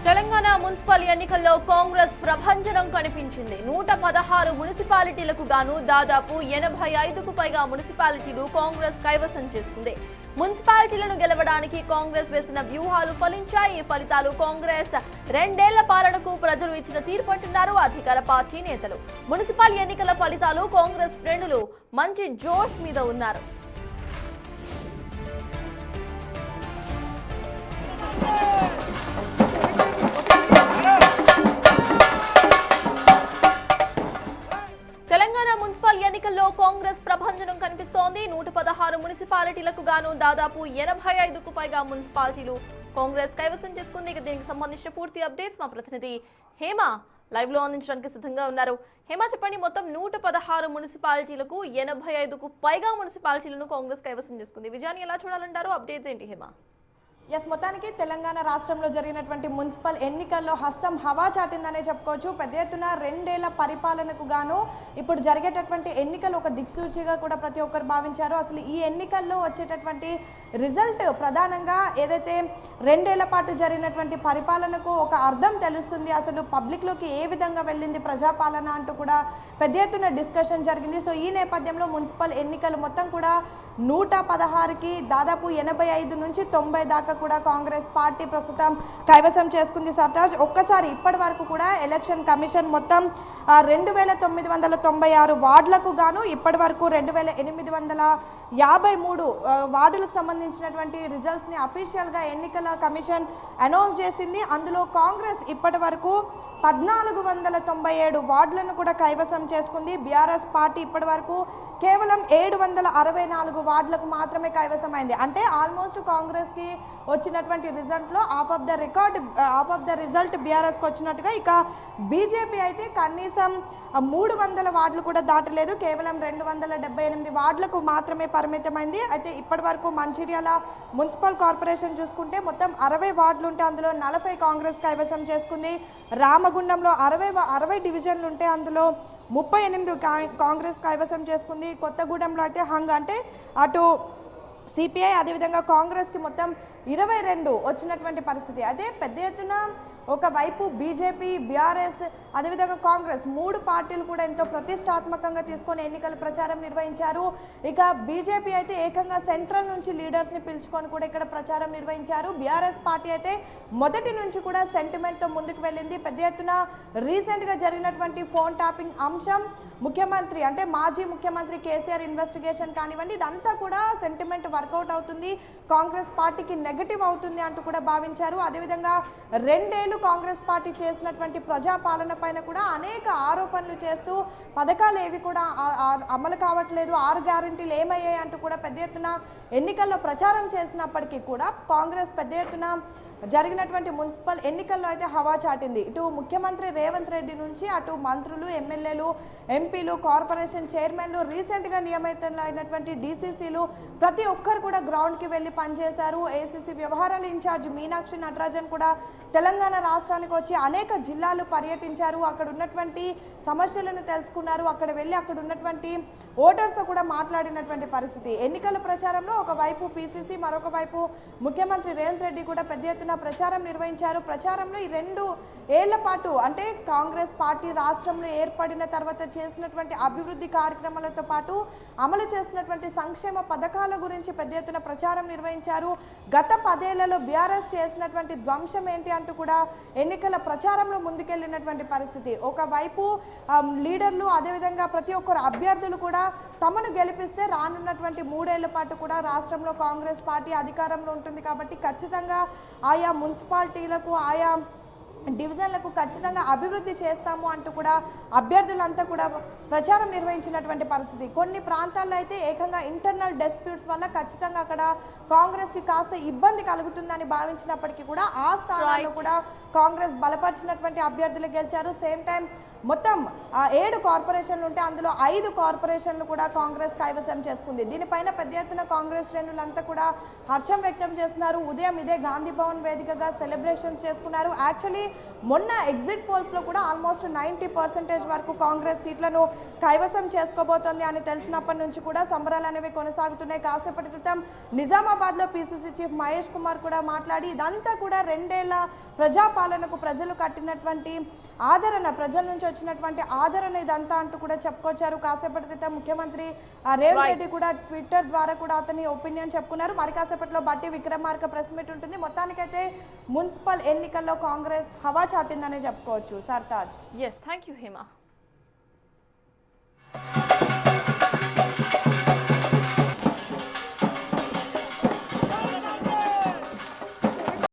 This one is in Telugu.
తెలంగాణ మున్సిపల్ ఎన్నికల్లో కాంగ్రెస్ ప్రభంజనం కనిపించింది. 116 మున్సిపాలిటీలకు గాను దాదాపు 85కు పైగా మున్సిపాలిటీలు కాంగ్రెస్ కైవసం చేసుకుంది. మున్సిపాలిటీలను గెలవడానికి కాంగ్రెస్ వేసిన వ్యూహాలు ఫలించాయి. ఈ ఫలితాలు కాంగ్రెస్ 2 ఏళ్ల పాలనకు ప్రజలు ఇచ్చిన తీర్పంటున్నారు అధికార పార్టీ నేతలు. మున్సిపల్ ఎన్నికల ఫలితాలు కాంగ్రెస్ శ్రేణులు మంచి జోష్ మీద ఉన్నారు. తెలంగాణ మున్సిపల్ ఎన్నికల్లో కాంగ్రెస్ ప్రభంజనం కనిపిస్తోంది. 116 మున్సిపాలిటీలకు గాను దాదాపు 85కు పైగా మున్సిపాలిటీలు కాంగ్రెస్ కైవసం చేసుకుంది. దీనికి సంబంధించిన పూర్తి అప్డేట్స్ మా ప్రతినిధి హేమ లైవ్ లో అందించడానికి సిద్ధంగా ఉన్నారు. హేమ, చెప్పండి, మొత్తం 116 మున్సిపాలిటీలకు 85కు పైగా మున్సిపాలిటీలను కాంగ్రెస్ కైవసం చేసుకుంది. విజయాన్ని ఎలా చూడాలంటారు? అప్డేట్స్ ఏంటి హేమ? మొత్తానికి తెలంగాణ రాష్ట్రంలో జరిగినటువంటి మున్సిపల్ ఎన్నికల్లో హస్తం హవా చాటిందనే చెప్పుకోవచ్చు. పెద్ద ఎత్తున 2 ఏళ్ల పరిపాలనకు గాను ఇప్పుడు జరిగేటటువంటి ఎన్నికలు ఒక దిక్సూచిగా కూడా ప్రతి ఒక్కరు భావించారు. అసలు ఈ ఎన్నికల్లో వచ్చేటటువంటి రిజల్ట్ ప్రధానంగా ఏదైతే 2 ఏళ్ల పాటు జరిగినటువంటి పరిపాలనకు ఒక అర్థం తెలుస్తుంది. అసలు పబ్లిక్లోకి ఏ విధంగా వెళ్ళింది ప్రజాపాలన అంటూ కూడా పెద్ద ఎత్తున డిస్కషన్ జరిగింది. సో ఈ నేపథ్యంలో మున్సిపల్ ఎన్నికలు మొత్తం కూడా 116కి దాదాపు 85 నుంచి 90 దాకా కూడా కాంగ్రెస్ పార్టీ ప్రస్తుతం కైవసం చేసుకుంది. సర్తాజ్, ఒక్కసారి ఇప్పటి వరకు కూడా ఎలక్షన్ కమిషన్ మొత్తం 2996 వార్డులకు గాను ఇప్పటి వరకు 2853 వార్డులకు సంబంధించినటువంటి రిజల్ట్స్ని అఫీషియల్గా ఎన్నికల కమిషన్ అనౌన్స్ చేసింది. అందులో కాంగ్రెస్ ఇప్పటి వరకు 1497 వార్డులను కూడా కైవసం చేసుకుంది. బీఆర్ఎస్ పార్టీ ఇప్పటి వరకు కేవలం 764 వార్డులకు మాత్రమే కైవసమైంది. అంటే ఆల్మోస్ట్ కాంగ్రెస్కి వచ్చినటువంటి రిజల్ట్లో హాఫ్ ఆఫ్ ద రిజల్ట్ బీఆర్ఎస్కి వచ్చినట్టుగా. ఇక బీజేపీ అయితే కనీసం 300 వార్డులు కూడా దాటలేదు, కేవలం 278 వార్డులకు మాత్రమే పరిమితమైంది. అయితే ఇప్పటి వరకు మంచిర్యాల మున్సిపల్ కార్పొరేషన్ చూసుకుంటే మొత్తం 60 వార్డులు ఉంటే అందులో 40 కాంగ్రెస్ కైవసం చేసుకుంది. రామగుండంలో 60 డివిజన్లు ఉంటే అందులో 38 కాంగ్రెస్ కైవసం చేసుకుంది. కొత్తగూడెంలో అయితే అంటే అటు సిపిఐ అదేవిధంగా కాంగ్రెస్కి మొత్తం 22 వచ్చినటువంటి పరిస్థితి. అదే పెద్ద ఎత్తున ఒకవైపు బీజేపీ, బీఆర్ఎస్ అదేవిధంగా కాంగ్రెస్ 3 పార్టీలు కూడా ఎంతో ప్రతిష్టాత్మకంగా తీసుకొని ఎన్నికల ప్రచారం నిర్వహించారు. ఇక బీజేపీ అయితే ఏకంగా సెంట్రల్ నుంచి లీడర్స్ని పిలుచుకొని కూడా ఇక్కడ ప్రచారం నిర్వహించారు. బీఆర్ఎస్ పార్టీ అయితే మొదటి నుంచి కూడా సెంటిమెంట్తో ముందుకు వెళ్ళింది. పెద్ద ఎత్తున రీసెంట్గా జరిగినటువంటి ఫోన్ ట్యాపింగ్ అంశం, ముఖ్యమంత్రి అంటే మాజీ ముఖ్యమంత్రి కేసీఆర్ ఇన్వెస్టిగేషన్ కానివ్వండి, ఇదంతా కూడా సెంటిమెంట్ వర్కౌట్ అవుతుంది, కాంగ్రెస్ పార్టీకి నెగటివ్ అవుతుంది అంటూ కూడా భావించారు. అదేవిధంగా 2 ఏళ్లు కాంగ్రెస్ పార్టీ చేసినటువంటి ప్రజాపాలన పైన కూడా అనేక ఆరోపణలు చేస్తూ పథకాలు ఏవి కూడా అమలు కావట్లేదు, 6 గ్యారెంటీలు ఏమయ్యాయి అంటూ కూడా పెద్ద ఎత్తున ఎన్నికల్లో ప్రచారం చేసినప్పటికీ కూడా కాంగ్రెస్ పెద్ద ఎత్తున జరిగినటువంటి మున్సిపల్ ఎన్నికల్లో అయితే హవా చాటింది. ఇటు ముఖ్యమంత్రి రేవంత్ రెడ్డి నుంచి అటు మంత్రులు, ఎమ్మెల్యేలు, ఎంపీలు, కార్పొరేషన్ చైర్మన్లు, రీసెంట్గా నియమితులైనటువంటి డీసీసీలు ప్రతి ఒక్కరు కూడా గ్రౌండ్కి వెళ్ళి పనిచేశారు. ఏసీసీ వ్యవహారాల ఇన్ఛార్జ్ మీనాక్షి నటరాజన్ కూడా తెలంగాణ రాష్ట్రానికి వచ్చి అనేక జిల్లాలు పర్యటించారు. అక్కడ ఉన్నటువంటి సమస్యలను తెలుసుకున్నారు. అక్కడ వెళ్ళి అక్కడ ఉన్నటువంటి ఓటర్స్తో కూడా మాట్లాడినటువంటి పరిస్థితి. ఎన్నికల ప్రచారంలో ఒకవైపు పీసీసీ, మరొక వైపు ముఖ్యమంత్రి రేవంత్ రెడ్డి కూడా పెద్ద ఎత్తున ప్రచారం నిర్వహించారు. ప్రచారంలో ఈ 2 ఏళ్ల పాటు అంటే కాంగ్రెస్ పార్టీ రాష్ట్రంలో ఏర్పడిన తర్వాత చేసినటువంటి అభివృద్ధి కార్యక్రమాలతో పాటు అమలు చేసినటువంటి సంక్షేమ పథకాల గురించి పెద్ద ఎత్తున ప్రచారం నిర్వహించారు. గత 10 ఏళ్లలో బీఆర్ఎస్ చేసినటువంటి ధ్వంసం ఏంటి అంటూ కూడా ఎన్నికల ప్రచారంలో ముందుకెళ్లినటువంటి పరిస్థితి. ఒకవైపు లీడర్లు అదేవిధంగా ప్రతి ఒక్కరు అభ్యర్థులు కూడా తమను గెలిపిస్తే రానున్నటువంటి 3 ఏళ్ల పాటు కూడా రాష్ట్రంలో కాంగ్రెస్ పార్టీ అధికారంలో ఉంటుంది కాబట్టి ఖచ్చితంగా ఆయా మున్సిపాలిటీలకు, ఆయా డివిజన్లకు ఖచ్చితంగా అభివృద్ధి చేస్తాము అంటూ కూడా అభ్యర్థులంతా కూడా ప్రచారం నిర్వహించినటువంటి పరిస్థితి. కొన్ని ప్రాంతాల్లో అయితే ఏకంగా ఇంటర్నల్ డిస్ప్యూట్స్ వల్ల ఖచ్చితంగా అక్కడ కాంగ్రెస్కి కాస్త ఇబ్బంది కలుగుతుందని భావించినప్పటికీ కూడా ఆ స్థానాల్లో కూడా కాంగ్రెస్ బలపరిచినటువంటి అభ్యర్థులు గెలిచారు. సేమ్ టైం మొత్తం 7 కార్పొరేషన్లు ఉంటే అందులో 5 కార్పొరేషన్లు కూడా కాంగ్రెస్ కైవసం చేసుకుంది. దీనిపైన పెద్ద ఎత్తున కాంగ్రెస్ శ్రేణులంతా కూడా హర్షం వ్యక్తం చేస్తున్నారు. ఉదయం ఇదే గాంధీ భవన్ వేదికగా సెలబ్రేషన్స్ చేసుకున్నారు. యాక్చువల్లీ మొన్న ఎగ్జిట్ పోల్స్లో కూడా ఆల్మోస్ట్ 90% వరకు కాంగ్రెస్ సీట్లను కైవసం చేసుకోబోతోంది అని తెలిసినప్పటి నుంచి కూడా సంబరాలు అనేవి కొనసాగుతున్నాయి. కాసేపటి క్రితం నిజామాబాద్లో పిసిసి చీఫ్ మహేష్ కుమార్ కూడా మాట్లాడి ఇదంతా కూడా 2 ఏళ్ల ప్రజాపాలనకు ప్రజలు కట్టినటువంటి ఆదరణ, ప్రజల నుంచి వచ్చినటువంటి ఆదరణ ఇదంతా అంటూ కూడా చెప్పుకొచ్చారు. కాసేపటి క్రితం ముఖ్యమంత్రి రేవంత్ రెడ్డి కూడా ట్విట్టర్ ద్వారా కూడా అతని ఒపీనియన్ చెప్పుకున్నారు. మరి కాసేపట్లో బట్టి విక్రమార్క ప్రెస్ మీట్ ఉంటుంది. మొత్తానికైతే మున్సిపల్ ఎన్నికల్లో కాంగ్రెస్ హవా చాటిందనే చెప్పుకోవచ్చు. Sartaj. Yes, thank you Hema.